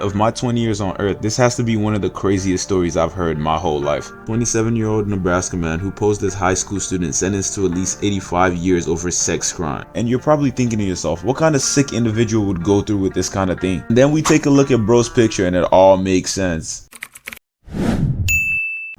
of my 20 years on earth, this has to be one of the craziest stories I've heard my whole life. 27-year-old Nebraska man who posed as high school student sentenced to at least 85 years over sex crime. And you're probably thinking to yourself, what kind of sick individual would go through with this kind of thing? And then we take a look at bro's picture and it all makes sense.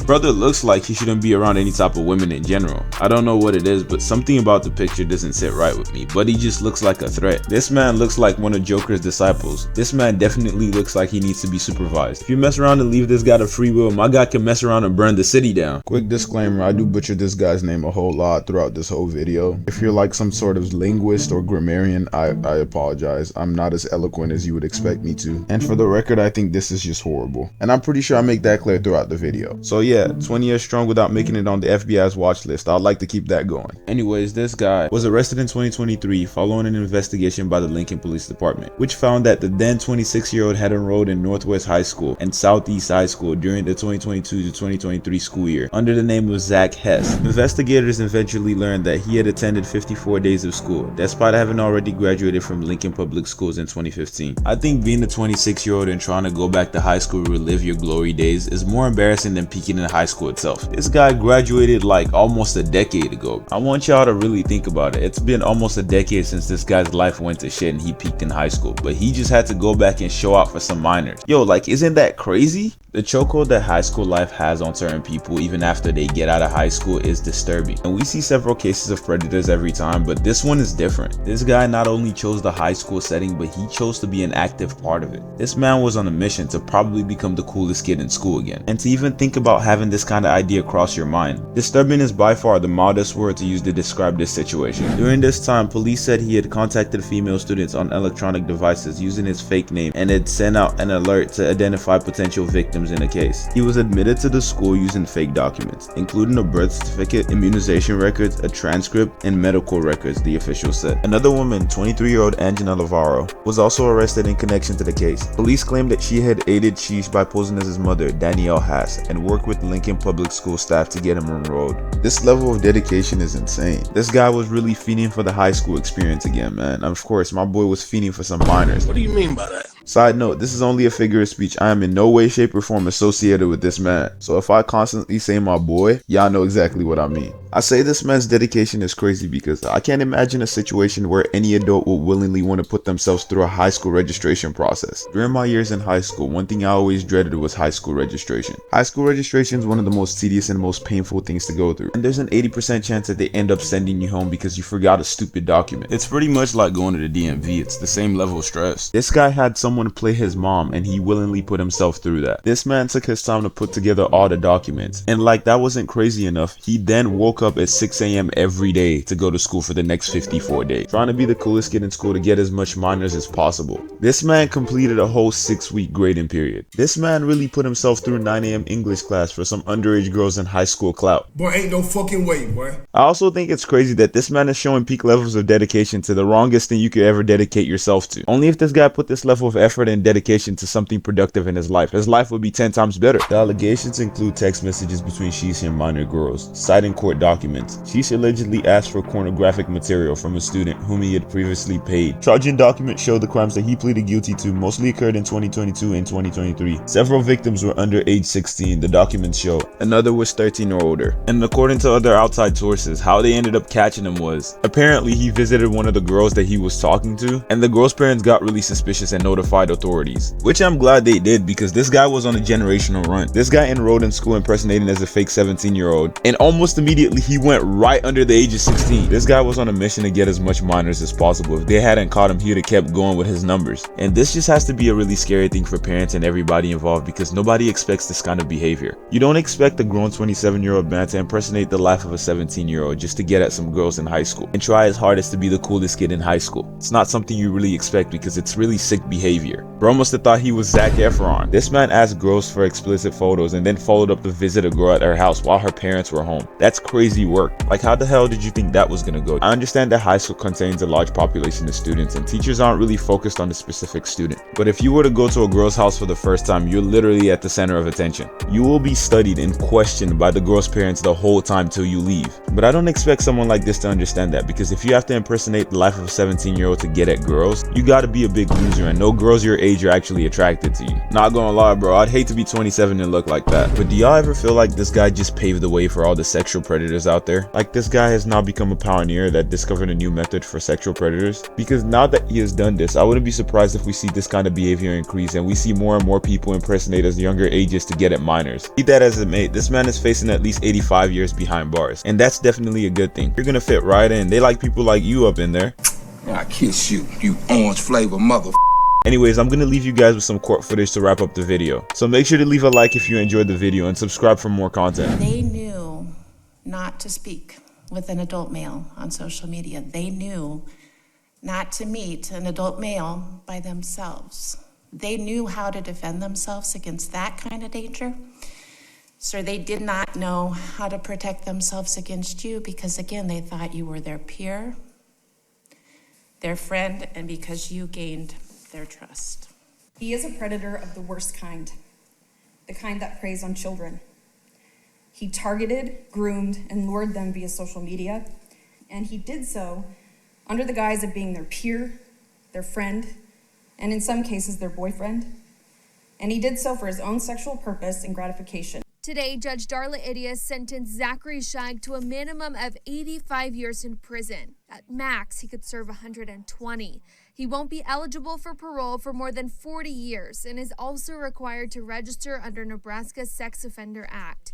Brother looks like he shouldn't be around any type of women in general. I don't know what it is, but something about the picture doesn't sit right with me, but he just looks like a threat. This man looks like one of Joker's disciples. This man definitely looks like he needs to be supervised. If you mess around and leave this guy to free will, my guy can mess around and burn the city down. Quick disclaimer, I do butcher this guy's name a whole lot throughout this whole video. If you're like some sort of linguist or grammarian, I apologize. I'm not as eloquent as you would expect me to. And for the record, I think this is just horrible. And I'm pretty sure I make that clear throughout the video. So yeah, 20 years strong without making it on the FBI's watch list. I'd like to keep that going. Anyways, this guy was arrested in 2023 following an investigation by the Lincoln Police Department, which found that the then 26-year-old had enrolled in Northwest High School and Southeast High School during the 2022 to 2023 school year under the name of Zach Hess. Investigators eventually learned that he had attended 54 days of school, despite having already graduated from Lincoln Public Schools in 2015. I think being a 26-year-old and trying to go back to high school to relive your glory days is more embarrassing than peaking in high school itself. This guy graduated like almost a decade ago. I want y'all to really think about it. It's been almost a decade since this guy's life went to shit and he peaked in high school, but he just had to go back and show out for some minors. Yo, like, isn't that crazy? The chokehold that high school life has on certain people even after they get out of high school is disturbing. And we see several cases of predators every time, but this one is different. This guy not only chose the high school setting, but he chose to be an active part of it. This man was on a mission to probably become the coolest kid in school again. And to even think about having this kind of idea cross your mind. Disturbing is by far the mildest word to use to describe this situation. During this time, police said he had contacted female students on electronic devices using his fake name and had sent out an alert to identify potential victims in a case. He was admitted to the school using fake documents, including a birth certificate, immunization records, a transcript, and medical records, the official said. Another woman, 23-year-old Angela Navarro, was also arrested in connection to the case. Police claimed that she had aided Sheesh by posing as his mother, Danielle Hass, and worked with Lincoln Public School staff to get him enrolled. This level of dedication is insane. This guy was really fiending for the high school experience again, man. And of course, my boy was fiending for some minors. What do you mean by that? Side note, this is only a figure of speech. I am in no way, shape, or form associated with this man. So if I constantly say my boy, y'all know exactly what I mean. I say this man's dedication is crazy because I can't imagine a situation where any adult would willingly want to put themselves through a high school registration process. During my years in high school, one thing I always dreaded was high school registration. High school registration is one of the most tedious and most painful things to go through. And there's an 80% chance that they end up sending you home because you forgot a stupid document. It's pretty much like going to the DMV. It's the same level of stress. This guy had someone play his mom and he willingly put himself through that. This man took his time to put together all the documents. And like that wasn't crazy enough, he then woke up at 6 a.m. every day to go to school for the next 54 days, trying to be the coolest kid in school to get as much minors as possible. This man completed a whole 6-week grading period. This man really put himself through 9 a.m. English class for some underage girls in high school clout. Boy, ain't no fucking way, boy. I also think it's crazy that this man is showing peak levels of dedication to the wrongest thing you could ever dedicate yourself to. Only if this guy put this level of effort and dedication to something productive in his life would be 10 times better. The allegations include text messages between Sheesh and minor girls, citing court documents. Sheesh allegedly asked for pornographic material from a student whom he had previously paid. Charging documents show the crimes that he pleaded guilty to mostly occurred in 2022 and 2023. Several victims were under age 16, the documents show. Another was 13 or older. And according to other outside sources, how they ended up catching him was, apparently he visited one of the girls that he was talking to, and the girl's parents got really suspicious and notified authorities. Which I'm glad they did, because this guy was on a generational run. This guy enrolled in school impersonating as a fake 17-year-old, and almost immediately he went right under the age of 16. This guy was on a mission to get as much minors as possible. If they hadn't caught him, he would have kept going with his numbers. And this just has to be a really scary thing for parents and everybody involved, because nobody expects this kind of behavior. You don't expect a grown 27-year-old man to impersonate the life of a 17-year-old just to get at some girls in high school and try his hardest to be the coolest kid in high school. It's not something you really expect because it's really sick behavior. Bro must have thought he was Zac Efron. This man asked girls for explicit photos and then followed up to visit a girl at her house while her parents were home. That's crazy crazy work. Like, how the hell did you think that was gonna go? I understand that high school contains a large population of students and teachers aren't really focused on the specific student. But if you were to go to a girl's house for the first time, you're literally at the center of attention. You will be studied and questioned by the girl's parents the whole time till you leave. But I don't expect someone like this to understand that, because if you have to impersonate the life of a 17-year-old to get at girls, you gotta be a big loser, and no girls your age are actually attracted to you. Not gonna lie, bro, I'd hate to be 27 and look like that. But do y'all ever feel like this guy just paved the way for all the sexual predators out there? Like, this guy has now become a pioneer that discovered a new method for sexual predators? Because now that he has done this, I wouldn't be surprised if we see this kind of behavior increase and we see more and more people impersonate as younger ages to get at minors. Be that as it may, this man is facing at least 85 years behind bars, and that's definitely a good thing. You're gonna fit right in. They like people like you up in there. I kiss you, you orange flavor mother. Anyways, I'm gonna leave you guys with some court footage to wrap up the video. So make sure to leave a like if you enjoyed the video and subscribe for more content. They knew not to speak with an adult male on social media. They knew not to meet an adult male by themselves. They knew how to defend themselves against that kind of danger. So they did not know how to protect themselves against you because, again, they thought you were their peer, their friend, and because you gained their trust. He is a predator of the worst kind, the kind that preys on children. He targeted, groomed, and lured them via social media, and he did so under the guise of being their peer, their friend, and in some cases their boyfriend. And he did so for his own sexual purpose and gratification. Today, Judge Darla Idias sentenced Zachary Scheig to a minimum of 85 years in prison. At max, he could serve 120. He won't be eligible for parole for more than 40 years and is also required to register under Nebraska's Sex Offender Act.